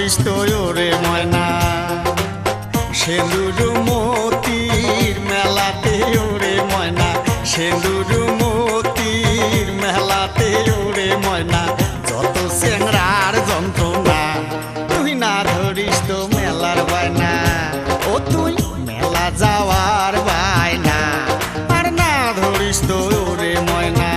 ধরিস তো ওরে ময়না সেন্দুর মতির মেলাতে ওরে ময়না সেন্দুর মতির মেলাতে ওরে ময়না যত চেংড়ার যন্ত্রণা তুই না ধরিস তো মেলার বায়না ও তুই মেলা যাওয়ার বায়না আর না ধরিস তো ওরে ময়না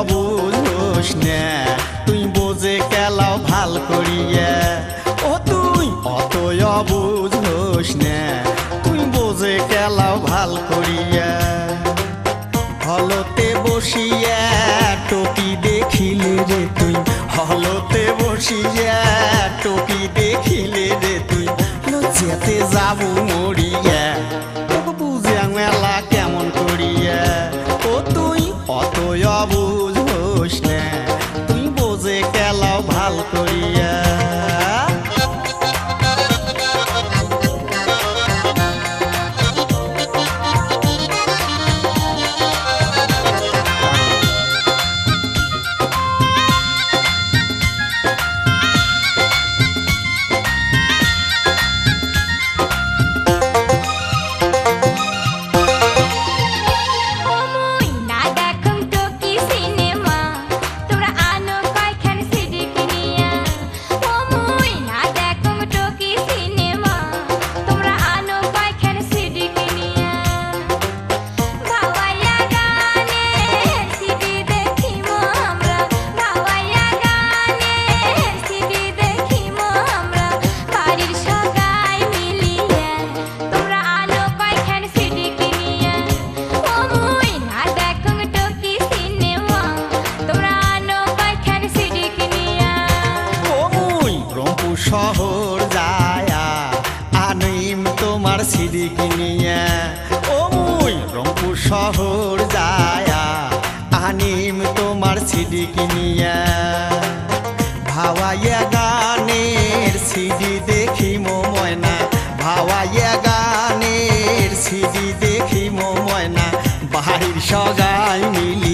বুঝোস না তুই বোঝে কেলাও ভাল করিয়া ও তুই অতই বুঝোস না তুই বোঝে কেলাও ভাল করিয়া হলতে বসিয়া টপি দেখিলে রে তুই হলতে বসিয়া টপি দেখিলে রে তুই লজ্জাতে যাবো মরিয়া বুঝে মেলা কেমন করিয়া ও তুই অতই বুঝোস না তুই বোঝে কেলাও ভাল করিয়া শহর যায়া আনিম তোমার সিডি কিনিয়া ও মুই রংপুর শহর যায়া আনিম তোমার সিডি কিনিয়া ভাওয়াইয়া গানের সিডি দেখি মো ময়না ভাওয়াইয়া গানের সিডি দেখি মো ময়না বাড়ির সগাই মিলি